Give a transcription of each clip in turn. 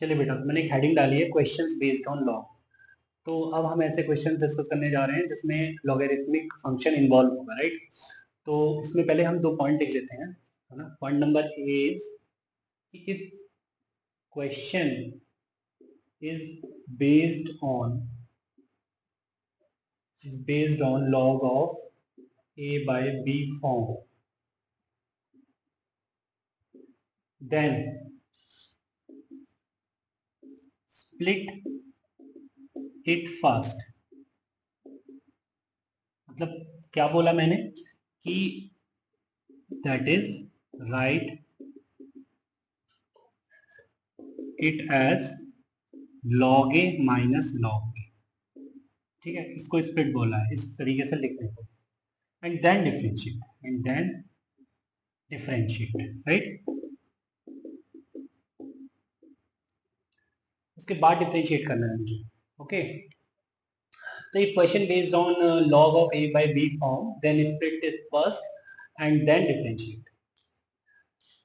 चलिए बेटा, तो मैंने एक हेडिंग डाली है क्वेश्चंस बेस्ड ऑन लॉग। तो अब हम ऐसे क्वेश्चन डिस्कस करने जा रहे हैं जिसमें लॉगरिथमिक फंक्शन इन्वॉल्व होगा, राइट। तो इसमें पहले हम 2 पॉइंट लिख लेते हैं, है ना। पॉइंट नंबर इज कि if question is based on log of a by b form, then split it first। मतलब क्या बोला मैंने कि that is right it as log a minus log b। ठीक है, इसको स्प्लिट बोला है, इस तरीके से लिखने को। And then differentiate, right. उसके बाद डिफरेंशिएट करना है मुझे। ओके, तो ये question based on log of a by b form, then split it first and then differentiate.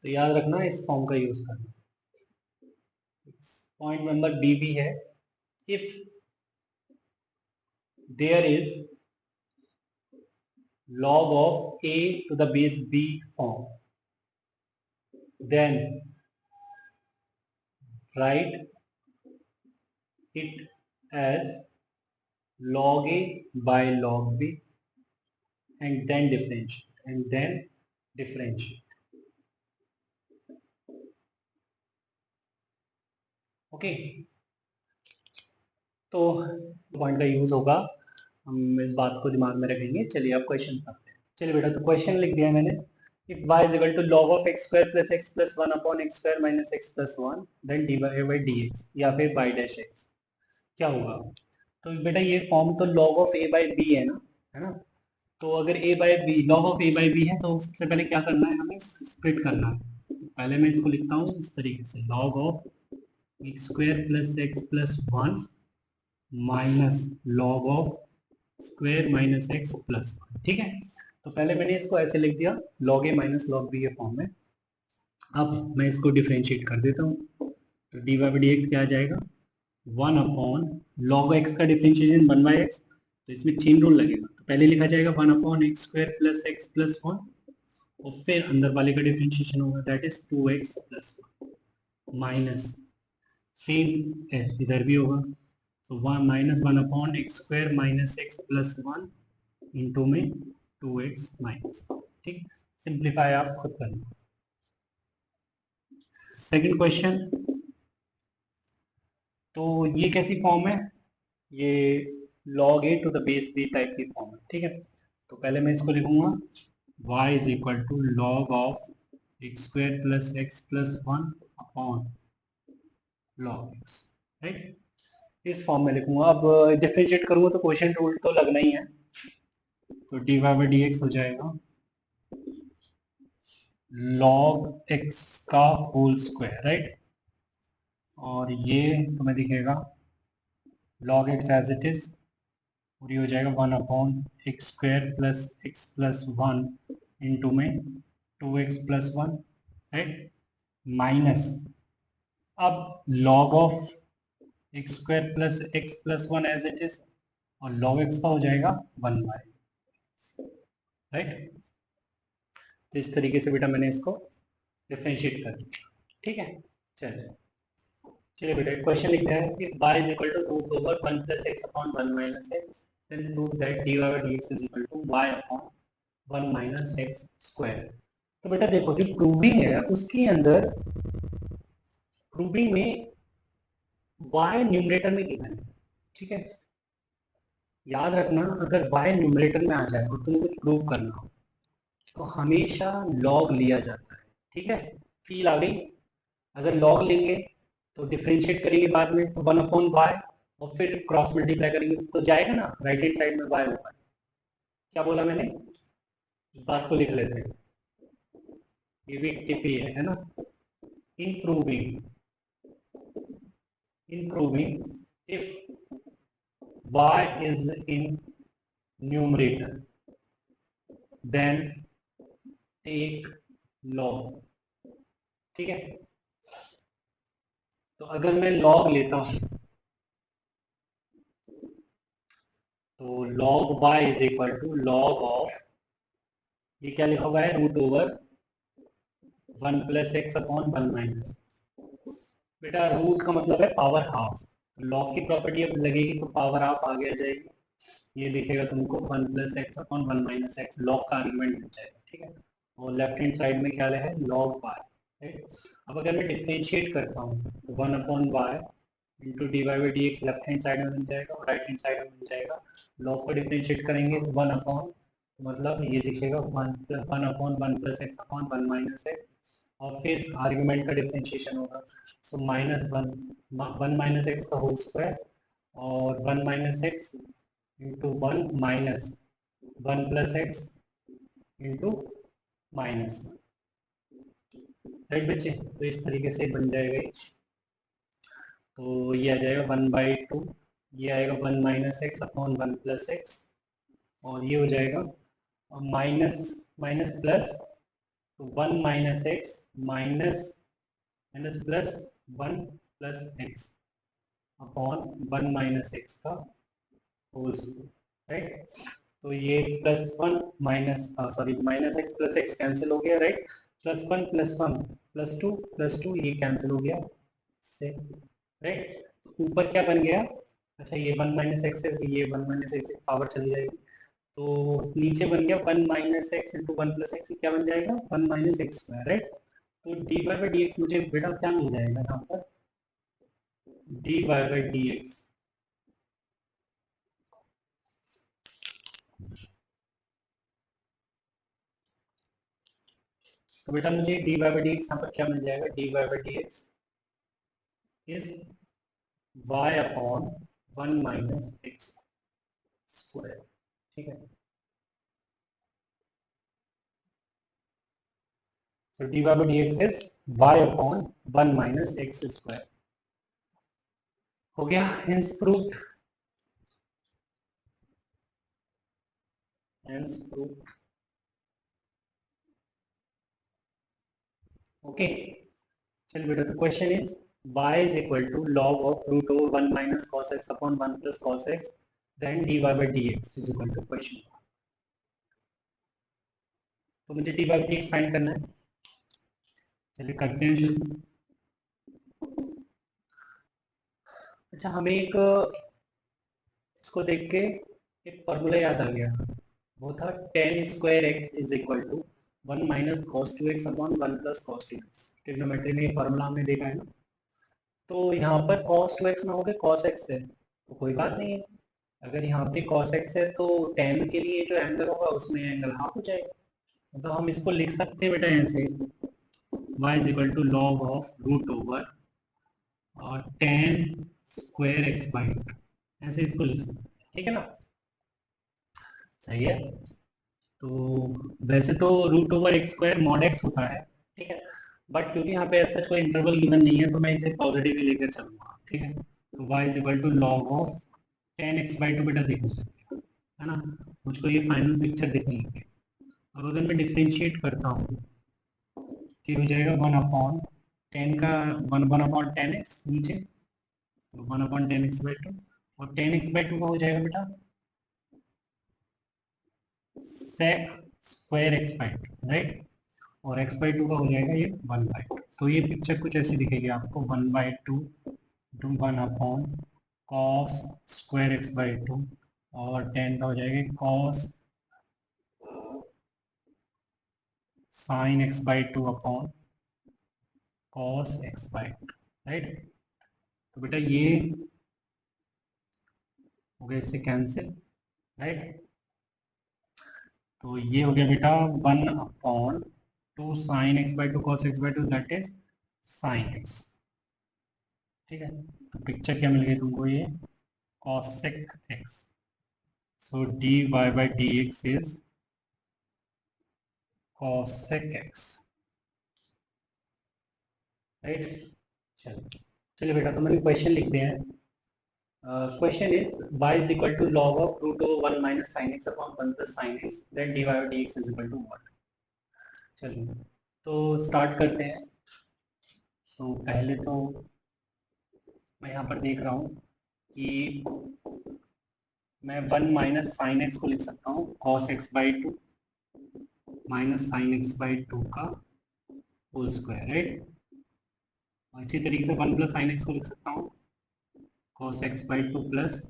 तो याद रखना इस फॉर्म का यूज करना। पॉइंट नंबर बी भी है, if there is log of a to the base b form, then write it as log a by log b and then differentiate। Okay, तो point का यूज होगा, हम इस बात को दिमाग में रखेंगे। चलिए अब क्वेश्चन पढ़ते हैं। चलिए बेटा, तो क्वेश्चन लिख दिया मैंने। If y is equal to log of x square plus x plus 1 upon x square minus x plus 1 then dy by dx या फिर y dash x, क्या होगा। तो बेटा ये फॉर्म तो log of a by b है ना, है ना। तो अगर a by b, log of a by b है, तो सबसे पहले क्या करना है, हमें स्प्लिट करना है। तो पहले मैं इसको लिखता हूँ इस तरीके से, log of x square plus x plus 1 minus log of square minus x plus 1। ठीक है, तो पहले मैंने इसको ऐसे लिख दिया, log a minus log b के फॉर्म में। अब मैं इसको डिफरेंशिएट कर देता हूँ, तो डी वाई डी एक्स क्या आ जाएगा, 1 अपॉन log x का डिफरेंशिएशन 1 बाई एक्स, तो इसमें चेन रूल लगेगा। तो पहले लिखा जाएगा 1 upon x square plus x plus 1, और फिर अंदर वाले का डिफरेंशिएशन होगा, that is 2x plus 1 minus same इधर भी होगा। तो 1 minus 1 upon x square minus x plus 1 into में 2x माइनस। ठीक, सिंप्लीफाई आप खुद करना। सेकंड क्वेश्चन, तो ये कैसी फॉर्म है, ये log a to the base b type की फॉर्म है। ठीक है, तो पहले मैं इसको लिखूंगा y is equal to log of x square plus x plus 1 upon log x, right. इस फॉर्म में लिखूंगा। अब डिफरेंशिएट करूंगा तो क्वेश्चन रूल तो लगना ही है, तो d y by d x हो जाएगा log x का होल स्क्वायर, राइट। और ये तुम्हें दिखेगा log x as it is, और ये हो जाएगा 1 upon x square plus 1 into में 2x प्लस 1, राइट, माइनस अब log of x square plus 1 as it is, और log x का हो जाएगा 1 बाई, राइट। तो इस तरीके से बेटा मैंने इसको डिफरेंशिएट कर दिया। ठीक है, चलिए चलिए बेटा क्वेश्चन लिखते हैं, if y is equal to root over 1 plus x upon 1 minus x, then prove that dy by dx is equal to y upon 1 minus x square. तो बेटा देखो, जो प्रूविंग है उसके अंदर प्रूविंग में y न्यूमरेटर में गिवन है। ठीक है, याद रखना, अगर y न्यूमरेटर में आ जाए और तुमको कुछ प्रूव करना हो तो हमेशा log लिया जाता है। ठीक है, फील आ गई। अगर log लेंगे तो डिफरेंशिएट करेंगे बाद में, तो 1 अपॉन वाई, और फिर क्रॉस मल्टीप्लाई करेंगे तो जाएगा ना, राइट हैंड साइड में वाई होगा। क्या बोला मैंने, इस बात को लिख लेते हैं, ये भी टिप ही है ना। Improving if y is in numerator then take log। ठीक है, तो अगर मैं लॉग लेता हूँ तो log y is equal to log of, ये क्या लिखा हुआ है, root over 1 plus x upon 1 minus. बेटा रूट का मतलब है पावर हाफ, तो लॉग की प्रॉपर्टी अब लगेगी तो पावर हाफ आगे आ जाएगी, ये दिखेगा तुमको 1 plus x upon 1 minus x, log का आर्ग्यूमेंट मिल जाएगा, ठीक है। और लेफ्ट हैंड साइड में क्या है, लॉग वाई, राइट। अब अगर मैं डिफ्रेंशिएट करता हूँ तो 1 upon y into d y by d x left hand side में मिल जाएगा और राइट हैंड साइड में मिल जाएगा। लॉग को डिफ्रेंशिएट करेंगे तो 1 अपॉन, मतलब ये दिखेगा 1 upon 1 plus x upon 1 minus x, और फिर आर्ग्यूमेंट का डिफ्रेंशिएशन होगा, सो माइनस 1 माइनस एक्स का होल स्क्वायर और 1 minus x into 1 minus 1 plus x into minus, right बच्चे। तो इस तरीके से बन जाएगा ये। तो ये आ जाएगा 1/2, ये आएगा 1 minus x upon 1 plus x, और ये हो जाएगा माइनस माइनस प्लस, तो 1 minus x minus minus plus 1 plus x upon 1 minus x का होल स्क्वायर, राइट। तो ये +1 minus sorry minus x plus x cancel हो गया, राइट। +1 +1 +2 ये कैंसिल हो गया से, राइट। तो ऊपर क्या बन गया, अच्छा ये 1 माइनस एक्स है, ये 1 माइनस एक्स पावर चली जाएगी, तो नीचे बन गया 1 minus x into 1 plus x, क्या बन जाएगा 1 माइनस एक्स स्क्वायर, राइट। तो d y by d x मुझे बेटा क्या मिल जाएगा यहाँ पर, d y by d x, तो बेटा मुझे d y by d x यहाँ पर क्या मिल जाएगा, d y by d x is y upon 1 minus x square, ठीक है। तो d y by d x is y upon 1 minus x square, हो गया hence proved, hence proved, okay. चल बेटा, तो question is y is equal to log of root over 1 minus cos x upon 1 plus cos x, then dy by dx is equal to question। तो मुझे dy by dx find करना है, चलिए करते हैं शुरू। अच्छा हमें एक इसको देख के एक फॉर्मूला याद आ गया, वो था tan square x is equal to 1 minus cos 2x upon 1 plus cos 2x, trigonometry में ये फॉर्मूला हमने देखा है ना। तो यहाँ पर cos 2x ना हो गए cos x है, तो कोई बात नहीं है, अगर यहाँ पे cos x है तो tan के लिए जो एंगल होगा उसमें एंगल हाफ हो जाएगा, तो हम इसको लिख सकते हैं बेटा ऐसे, y is equal to log of root over और tan स्क्वायर x बाई, ऐसे इसको लिख सकते हैं, ठीक है ना, सही है। तो वैसे तो root over x square mod x होता है, ठीक है, बट क्योंकि यहाँ पे ऐसा कोई इंटरवल गिवन नहीं है तो मैं इसे पॉजिटिव ही लेकर चलूंगा, ठीक है। तो y is equal to log of tan x by 2 बेटा देखो, है ना, मुझको ये फाइनल पिक्चर दिखनी है। अब अगर मैं डिफ्रेंशिएट करता हूँ तो हो जाएगा 1 अपॉन 10 का 1 अपॉन 10x नीचे, तो 1 अपॉन 10x बाई 2, और 10x बाई 2 का हो जाएगा बेटा sec square x by 2, right, और x बाई 2 का हो जाएगा ये 1 बाई 2। तो ये पिक्चर कुछ ऐसी दिखेगी आपको, 1 by 2 to 1 upon cos square x by 2, और 10 का हो जाएगा cos sine x by 2 upon cos x by 2, right. तो बेटा ये हो गया इससे कैंसिल, राइट। तो ये हो गया बेटा 1 upon 2 sign x by 2 cos x by 2, that is sine x, ठीक है। तो पिक्चर क्या मिल गई तुमको, ये cosec x, so dy by dx is cosec x, right. चलो चलिए बेटा, तो मैंने क्वेश्चन लिखते हैं। Question is y is equal to log of root over 1 minus sin x upon 1 plus sin x, then dy by dx is equal to what। चलिए तो start करते हैं। तो पहले तो मैं यहाँ पर देख रहा हूँ कि मैं 1 माइनस साइन एक्स को लिख सकता हूँ cos x by two minus sine x by two का होल स्क्वायर, राइट। और इसी तरीके से 1 प्लस साइन एक्स को लिख सकता हूँ cos x by two plus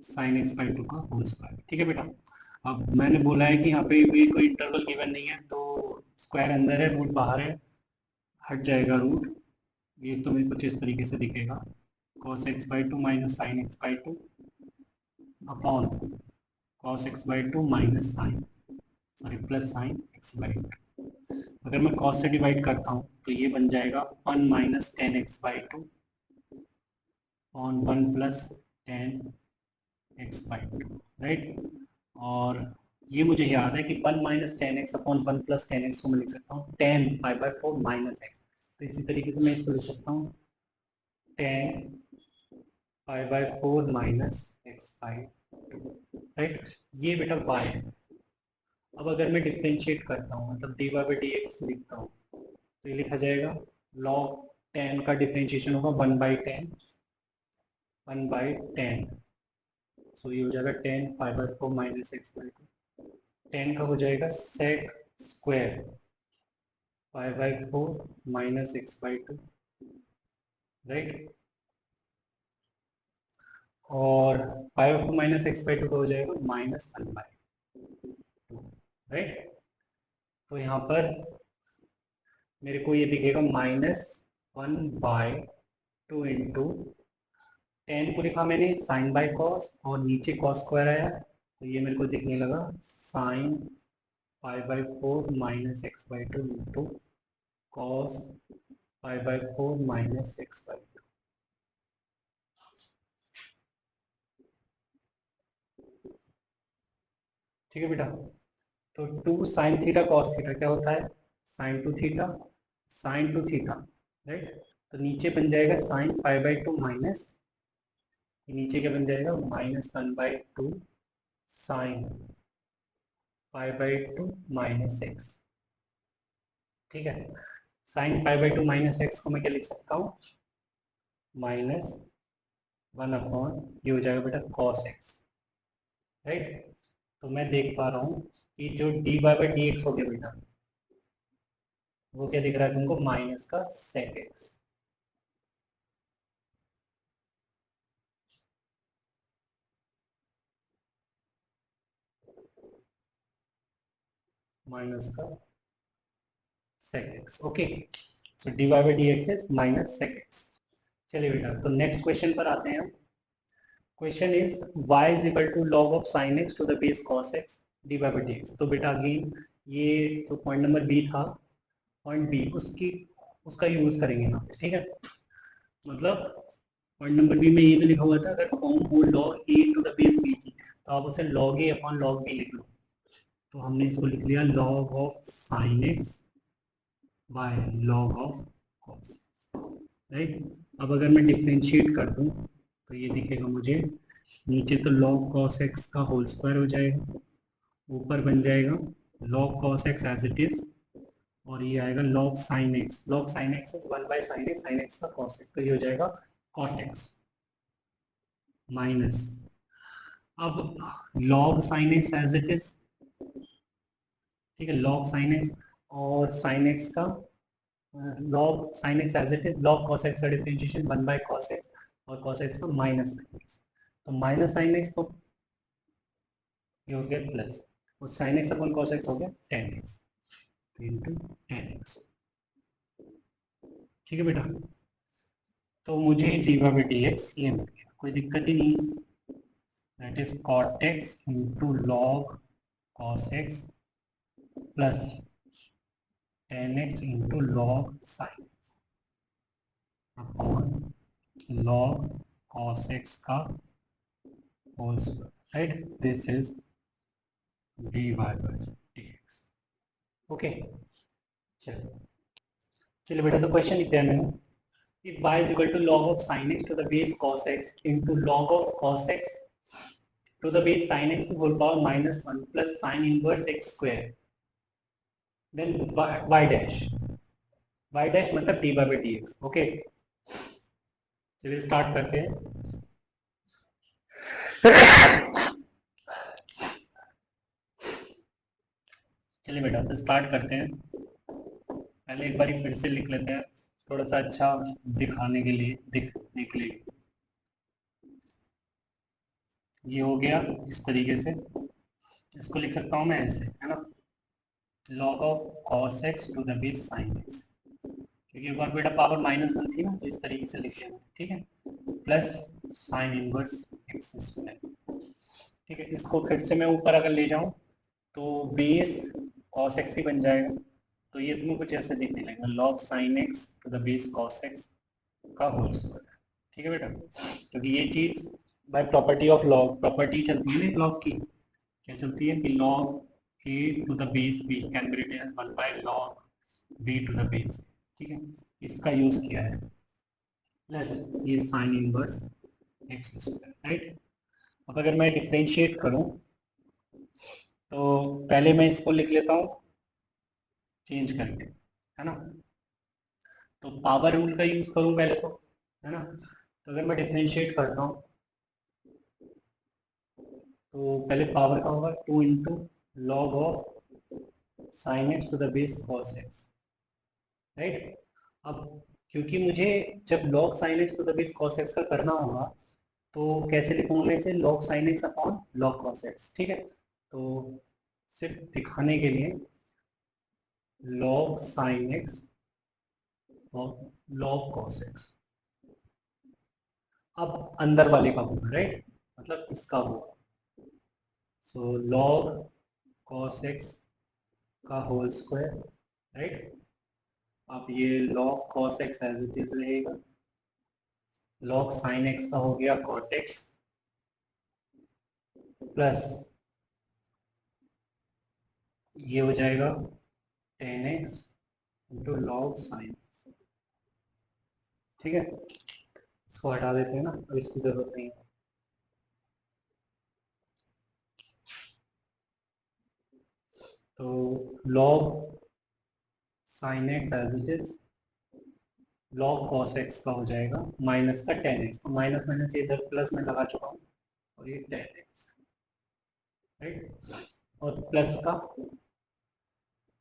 sine x by two का होल स्क्वायर। ठीक है बेटा, अब मैंने बोला है कि यहाँ पे भी कोई इंटरवल गिवन नहीं है, तो स्क्वायर अंदर है, रूट बाहर है, हट जाएगा रूट। ये तो मेरे कुछ इस तरीके से दिखेगा, cos x by two minus sine x by two upon cos x by two minus sine plus sine x by two. अगर मैं cos से डिवाइड करता हूँ तो ये बन जाएगा 1 minus ten x by two upon 1 plus ten x by two, right. और ये मुझे याद है कि 1 minus ten x upon 1 plus ten x को मैं लिख सकता हूँ ten pi by four minus x. तो इसी तरीके से मैं इसको लिख सकता हूँ ten pi by four minus x by two, right. ये बेटा y है। अब अगर मैं डिफ्रेंशिएट करता हूँ, मतलब d y by d x लिखता हूँ, तो ये लिखा जाएगा log टेन का डिफ्रेंशिएशन होगा 1/10 सो ये हो जाएगा 10 pi by four minus x by two. 10 का हो जाएगा sec square pi by four minus x by two, right. और pi by four minus x by two का हो जाएगा minus one by two, right. तो यहाँ पर मेरे को ये दिखेगा minus one by two into ten को लिखा मैंने साइन बाय कॉस और नीचे कॉस स्क्वायर आया, तो ये मेरे को दिखने लगा sine pi by four minus x by two into cos pi by four minus x by two. ठीक है बेटा, तो two sine theta cos theta क्या होता है sine two theta, sine two theta, right. तो नीचे बन जाएगा sine pi by two minus, नीचे क्या बन जाएगा minus one by two sine pi by two minus x. ठीक है, sine pi by two minus x को मैं क्या लिख सकता हूँ माइनस वन अपॉन ये हो जाएगा बेटा कॉस एक्स, राइट। तो मैं देख पा रहा हूँ कि जो d y by d x हो गया बेटा, वो क्या दिख रहा है तुमको माइनस का सेक एक्स, माइनस का sec x. Okay, so d y by d x is minus sec x. चलिए बेटा, तो नेक्स्ट क्वेश्चन पर आते हैं हम। Question is y is equal to log of sin x to the base cos x dy by dx। तो बेटा again ये जो पॉइंट नंबर बी था, पॉइंट बी उसकी उसका यूज करेंगे ना, ठीक है। मतलब पॉइंट नंबर बी में ये तो लिखा हुआ था अगर फॉर्म हो log a to the base b की, तो आप उसे log a upon log b लिख लो। तो हमने इसको लिख लिया log of sin x by log of cos, right. अब अगर मैं डिफ्रेंशिएट कर दूं तो ये दिखेगा मुझे नीचे तो log cos x का होल स्क्वायर हो जाएगा, ऊपर बन जाएगा log cos x as it is, और ये आएगा log sin x, log sin x is 1 by sin x का cos x, तो ये हो जाएगा cot x माइनस, अब log sin x as it is, ठीक है, log sin x और sin x का log sin x as it is, log cos x का डिफरेंशिएशन 1 बाय cos x और cos x का माइनस sin x, तो minus sin x तो ये हो गया प्लस, और sin x अपन cos x हो गया tan x into tan x। ठीक है बेटा, तो मुझे d y by d x ये मिल गया, कोई दिक्कत ही नहीं। That is cot x into log cos x plus tan x into log sin x upon log cos x का whole square, right. This is dy by dx। Okay, चलो चलिए बेटा, तो क्वेश्चन लिखते हैं मैंने, if y is equal to log of sin x to the base cos x into log of cos x to the base sin x whole power minus 1 plus sin inverse x square, then y dash मतलब dy by dx। Okay, चलिए start करते हैं। चलिए बेटा तो start करते हैं। पहले एक बार फिर से लिख लेते हैं, थोड़ा सा अच्छा दिखने के लिए। ये हो गया इस तरीके से। इसको लिख सकता हूँ मैं ऐसे, है ना, log of cos x to the base sin x, क्योंकि एक बार बेटा पावर -1 थी ना, तो इस तरीके से लिख लेंगे, ठीक है, plus sign inverse x square. ठीक है, इसको फिर से मैं ऊपर अगर ले जाऊं तो बेस cos x ही बन जाएगा। तो ये तुम्हें कुछ ऐसे दिखने लगेगा, log sin x to the base cos x का होल स्क्वायर। ठीक है बेटा, क्योंकि ये चीज by property of log, property चलती है ना लॉग की, क्या चलती है कि log a to the base b can be written as 1 by log b to the base. ठीक है, इसका यूज किया है, प्लस ये sine inverse x square, right. अब अगर मैं डिफ्रेंशिएट करूं तो पहले मैं इसको लिख लेता हूं चेंज करके, है ना, तो पावर रूल का यूज करूं पहले तो, है ना। तो अगर मैं डिफ्रेंशिएट करता हूं तो पहले पावर का होगा 2 into log of sine x to the base cos x, right. अब क्योंकि मुझे जब log sin x to the base cos x का करना होगा तो कैसे लिखूंगा इसे, log sin x upon log cos x, ठीक है। तो सिर्फ दिखाने के लिए log sin x और log cos x, अब अंदर वाले का होगा, राइट, मतलब इसका होगा। सो log cos x का होल स्क्वायर, राइट। अब ये log cos x as it is रहेगा, log sin x का हो गया cot x, प्लस ये हो जाएगा tan x into log sin x। ठीक है, इसको हटा देते हैं ना, अब इसकी जरूरत नहीं है। तो log sin x as it is log cos x का हो जाएगा माइनस का tan x, तो माइनस माइनस इधर प्लस में लगा चुका हूँ और ये tan x, राइट, और प्लस का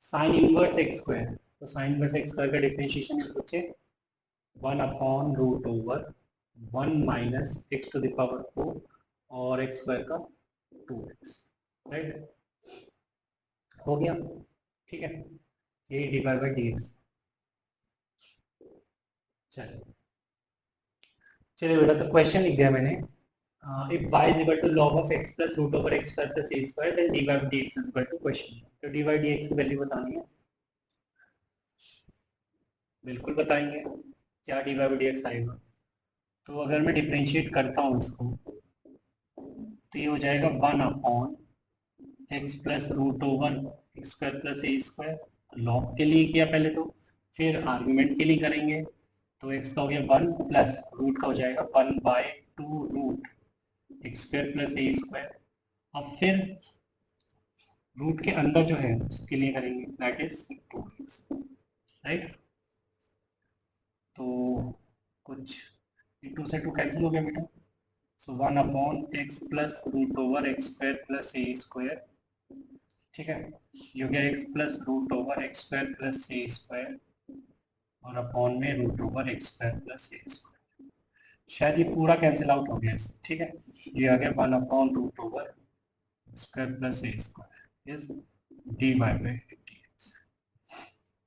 साइन इनवर्स एक्स स्क्वायर, तो साइन इनवर्स एक्स स्क्वायर का डिफरेंशिएशन पूछे 1 upon root over 1 minus x to the power 4 और एक्स स्क्वायर का 2x, राइट, हो गया। ठीक है, ये d y by d x. चलिए चलिए बेटा, तो क्वेश्चन लिख दिया मैंने, if y is equal to log of x plus root over x square plus a square then dy by dx is equal to question। तो dy by dx की value बतानी है, बिल्कुल बताएंगे क्या dy by dx आएगा। तो अगर मैं डिफरेंशिएट करता हूँ इसको तो ये हो जाएगा 1 upon x plus root over x square plus a square, तो लॉग के लिए किया पहले, तो फिर आर्ग्यूमेंट के लिए करेंगे, तो एक्स का हो गया 1 प्लस रूट का हो जाएगा 1 by 2 root x square plus a square. अब फिर रूट के अंदर जो है उसके लिए करेंगे, दैट इज 2x, राइट। तो कुछ 2 से 2 कैंसिल हो गया बेटा, so 1 upon x plus root over x square plus a square. ठीक है, ये हो गया x plus root over x square plus a square और अपॉन में root over x square plus a square. शायद ये पूरा कैंसिल आउट हो गया, ठीक है, ये आ गया 1 upon root over square plus a square is d y by d x.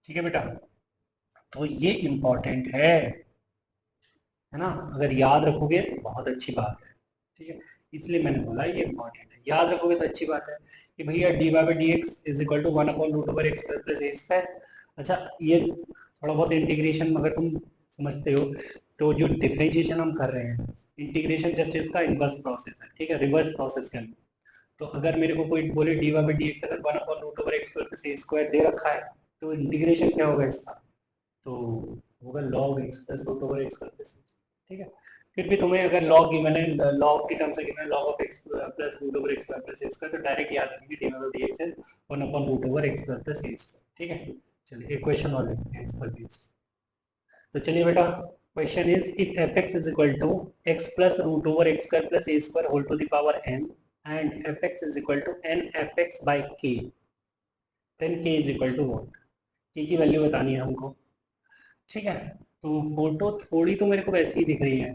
ठीक है बेटा, तो ये इंपॉर्टेंट है ना, अगर याद रखोगे तो बहुत अच्छी बात है। ठीक है, इसलिए मैंने बोला ये इंपॉर्टेंट है, याद रखोगे तो अच्छी बात है कि भैया d y by d x is equal to 1 upon root over x square plus a square. अच्छा, ये थोड़ा बहुत इंटीग्रेशन अगर तुम समझते हो तो जो डिफरेंशिएशन हम कर रहे हैं, इंटीग्रेशन जस्ट इसका इनवर्स प्रोसेस है, ठीक है, रिवर्स प्रोसेस के अंदर। तो अगर मेरे को कोई बोले d y by d x अगर 1 upon root over x square plus a square दे रखा है तो इंटीग्रेशन क्या होगा इसका, तो होगा log x plus root over x square plus, ठीक है। फिर भी तुम्हें अगर log गिवन है, log की टर्म से गिवन है log of x plus root over x square plus a square, तो डायरेक्ट याद रखेंगे d y by d x है 1 upon root over x square plus a square. ठीक है, चलिए एक क्वेश्चन और लेते हैं इस पर भी। तो चलिए बेटा Question is, if fx is equal to x plus root over x square plus a square whole to the power n and fx is equal to n fx by k, then k is equal to what? k की value बतानी है हमको, ठीक है। तो photo थोड़ी तो मेरे को वैसी ही दिख रही है,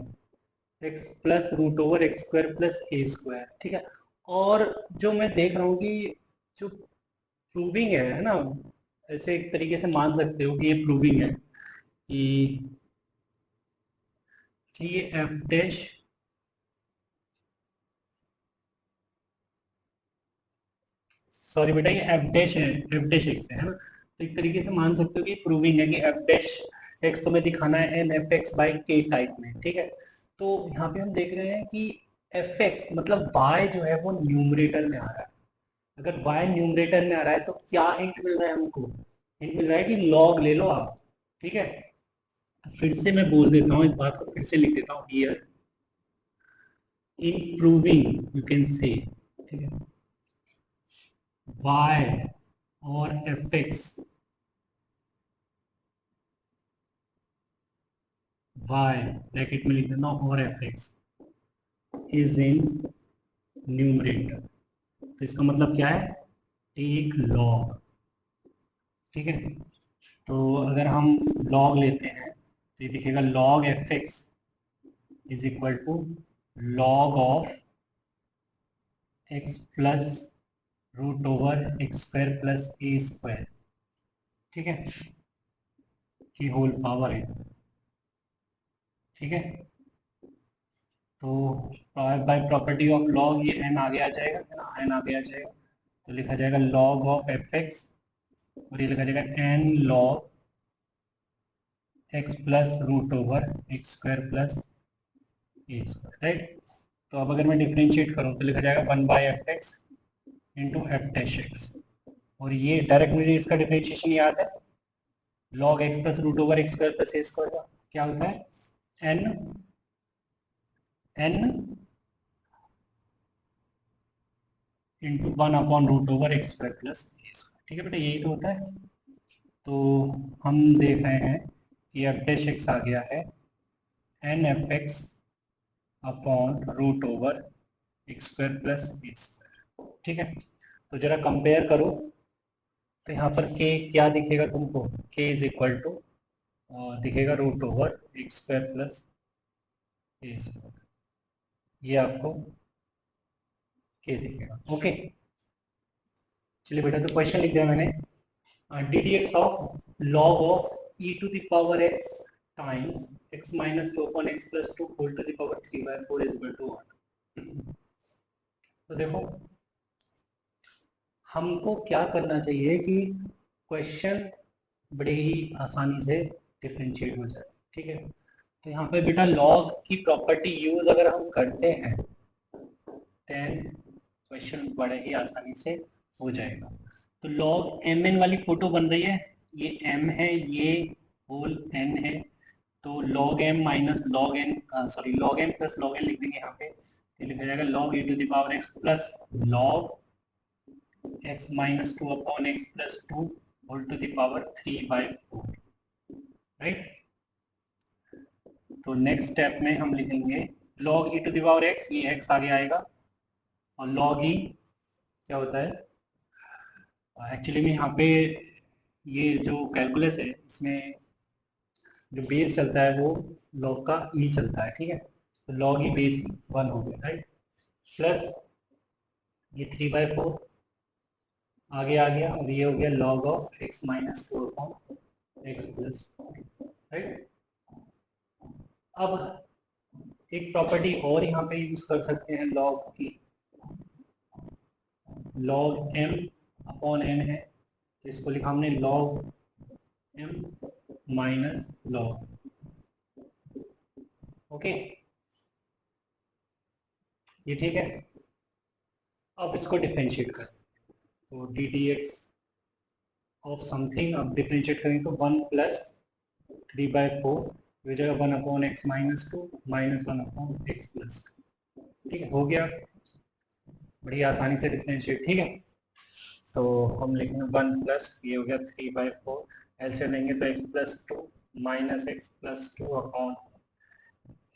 x plus root over x square plus a square, ठीक है। और जो मैं देख रहा हूँ कि जो प्रूविंग है ना, ऐसे एक तरीके से मान सकते हो कि ये प्रूविंग है कि ये एफ डैश सॉरी बेटा, ये एफ डैश है, एफ डैश एक्स है ना। तो एक तरीके से मान सकते हो कि प्रूविंग है कि एफ डैश एक्स तुम्हें दिखाना है एन एफ एक्स बाई के टाइप में, ठीक है। तो यहाँ पे हम देख रहे हैं कि एफ एक्स मतलब y जो है वो न्यूमरेटर में आ रहा है। अगर y न्यूमरेटर में आ रहा है तो क्या हिंट मिल रहा है हमको? हिंट मिल रहा है कि लॉग ले लो आप, ठीक है। तो फिर से मैं बोल देता हूँ, इस बात को फिर से लिख देता हूँ, here in proving you can say, ठीक है, y और fx, y ब्रैकेट में लिख देना और fx इज इन न्यूमरेटर। तो इसका मतलब क्या है? टेक लॉग, ठीक है। तो अगर हम लॉग लेते हैं तो ये दिखेगा log fx is equal to log of x plus root over x square plus a square, ठीक है, की होल पावर है, ठीक है। तो बाय प्रॉपर्टी ऑफ लॉग ये एन आगे आ जाएगा, है ना, एन आगे आ जाएगा। तो लिखा जाएगा लॉग ऑफ एफ एक्स और ये लिखा जाएगा n log x plus root over x square plus a square, right. तो अब अगर मैं डिफ्रेंशिएट करूँ तो लिखा जाएगा one by f x into f dash x, और ये डायरेक्ट मुझे इसका डिफ्रेंशिएशन याद है, log x plus root over x square plus a square का क्या होता है? N n into one upon root over x square plus a square, ठीक है बेटा, यही तो होता है। तो हम देख रहे हैं कि एफ डैश एक्स आ गया है n f x upon root over x square plus a square, ठीक है। तो जरा कंपेयर करो, तो यहाँ पर k क्या दिखेगा तुमको? k इज इक्वल टू दिखेगा root over x square plus a square, ये आपको k दिखेगा, ओके। चलिए बेटा, तो क्वेश्चन लिख दिया मैंने, d d x of log of e to the power x times x minus two upon x plus two whole to the power 3/4 is equal to 1। तो देखो, हमको क्या करना चाहिए कि क्वेश्चन बड़े ही आसानी से डिफरेंशिएट हो जाए, ठीक है। तो यहाँ पे बेटा लॉग की प्रॉपर्टी यूज अगर हम करते हैं देन क्वेश्चन बड़े ही आसानी से हो जाएगा। तो लॉग एम एन वाली फोटो बन रही है, ये m है, ये होल n है। तो log m minus log n, sorry log m plus log n लिख देंगे यहाँ पे, तो लिखा जाएगा log e to the power x plus log x minus two upon x plus two whole to the power 3/4, right. तो next step में हम लिखेंगे log e to the power x, ये x आगे आएगा, और log e क्या होता है एक्चुअली में यहाँ पे, ये जो कैलकुलस है इसमें जो बेस चलता है वो लॉग का ई चलता है, ठीक है। तो लॉग ई बेस 1 हो गया, राइट, प्लस ये 3/4 आगे आ गया, और ये हो गया log of x minus two upon x plus, right. अब एक प्रॉपर्टी और यहाँ पे यूज कर सकते हैं लॉग की, लॉग एम अपॉन एन है, तो इसको लिखा हमने log m minus log, okay, ये ठीक है। अब इसको डिफरेंशिएट कर, तो d d x of something अब डिफरेंशिएट करें तो 1 प्लस 3/4 हो जाएगा 1 upon x minus two minus 1 upon x plus two, ठीक है, हो गया बड़ी आसानी से डिफरेंशिएट, ठीक है। तो हम लिखेंगे 1 प्लस ये हो गया 3/4, एल से लेंगे तो x plus to minus x plus to upon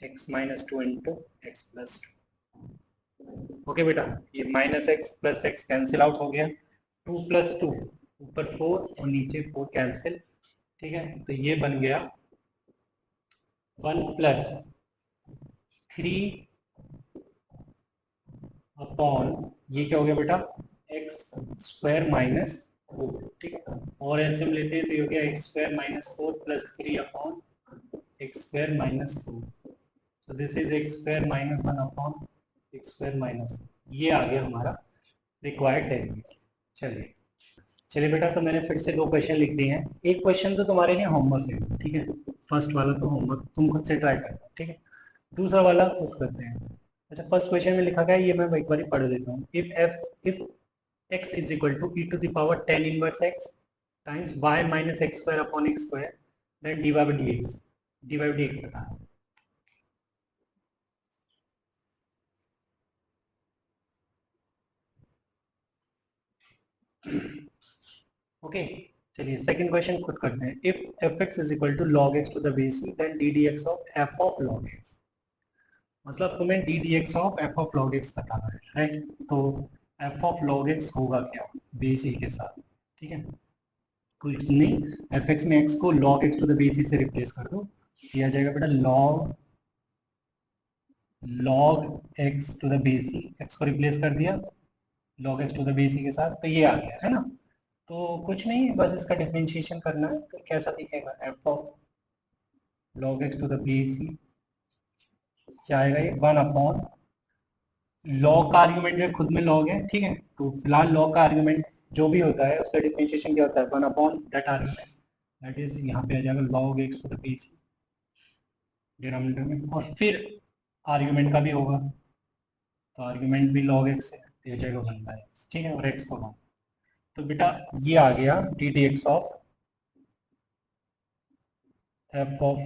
x minus two into x plus to. Okay बेटा, ये minus x plus x cancel out हो गया, टू प्लस टू ऊपर फोर और नीचे फोर कैंसिल। ठीक है, तो ये बन गया वन प्लस थ्री अपॉन ये क्या हो गया बेटा, एक्स स्क्वायर माइनस फोर। ठीक है, और एलसीएम लेते हैं तो ये हो गया x square minus four plus three upon x square minus four. So this is x square minus one upon x square minus, ये आ गया हमारा रिक्वायर्ड डेरिवेटिव। चलिए चलिए बेटा, तो मैंने फिर से दो क्वेश्चन लिख दिए हैं। एक क्वेश्चन तो तुम्हारे लिए होमवर्क है, ठीक है, फर्स्ट वाला तो होमवर्क तुम खुद से ट्राई करना, ठीक है। दूसरा वाला खुद करते हैं। अच्छा, फर्स्ट क्वेश्चन में लिखा गया, ये मैं एक बार पढ़ देता हूँ। If x is equal to e to the power 10 inverse x times y minus x square upon x square, then dy by dx बता। ओके, चलिए सेकंड क्वेश्चन खुद करते हैं। If fx is equal to log x to the base e, then d d x of f of log x। मतलब तुम्हें d d x of f of log x बताना है, right. तो f of log x होगा क्या, base e के साथ, ठीक है। कुछ नहीं, fx में x को log x to the base e से रिप्लेस कर दो, दिया जाएगा बेटा log x to the base e, x को रिप्लेस कर दिया log x to the base e के साथ, तो ये आ गया है ना। तो कुछ नहीं, बस इसका डिफरेंशिएशन करना है, तो कैसा दिखेगा, f of log x to the base e क्या आएगा, ये वन अपॉन लॉग का आर्ग्यूमेंट जो खुद में लॉग है, ठीक है। तो फिलहाल लॉग का आर्ग्यूमेंट जो भी होता है उसका डिफरेंशिएशन क्या होता है, one upon that argument, that is यहाँ पे आ जाएगा log x to the base denominator में, और फिर आर्ग्यूमेंट का भी होगा, तो आर्ग्यूमेंट भी log x है, तो ये जाएगा वन बाई एक्स, ठीक है, और x को वन। तो बेटा ये आ गया D d x of f of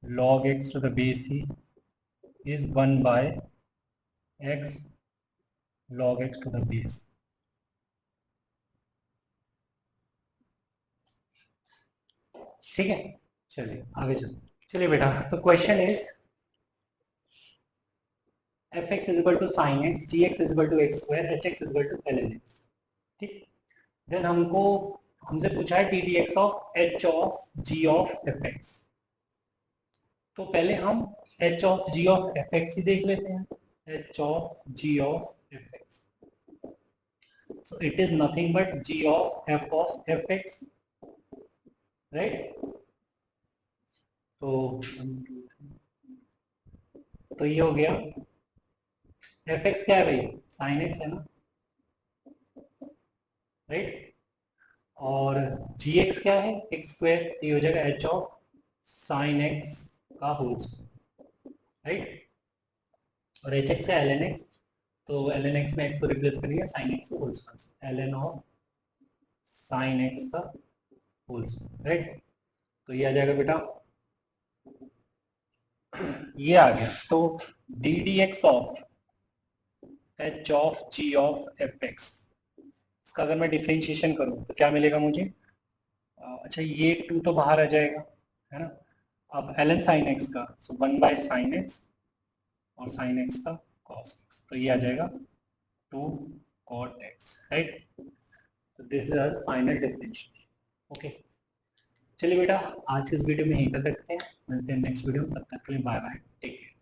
log x to the base e is 1 by x log x to the base। ठीक है, चलिए आगे चलो। चलिए बेटा, तो question is f x is equal to sine x, g x is equal to x square, h x is equal to l n x. ठीक, then हमसे पूछा है d d x of h of g of f x. तो पहले हम h of g of f x ही देख लेते हैं, h of g of f x. So it is nothing but g of f of fx, right। तो ये हो गया, fx क्या है भाई, sin x है ना, राइट। और gx क्या है, x स्क्वायर, ये हो जाएगा h ऑफ sin x का होल स्क्वायर, राइट। और hx का ln x, तो ln x में x को रिप्लेस करिए sin x का whole square, ln of sin x का होल स्क्वायर, राइट। तो ये आ जाएगा बेटा, ये आ गया। तो d d x of h of g of f x, इसका अगर मैं डिफ्रेंशिएशन करूं तो क्या मिलेगा मुझे, अच्छा ये टू तो बाहर आ जाएगा, है ना। अब एल एन साइन एक्स का, so one by sine x और साइन एक्स का कॉस एक्स, तो ये आ जाएगा टू कॉट एक्स, राइट। तो this is our final differentiation. Okay, चलिए बेटा आज के इस वीडियो में यहीं तक रखते हैं, मिलते हैं नेक्स्ट वीडियो में, तब तक के लिए बाय बाय, टेक केयर।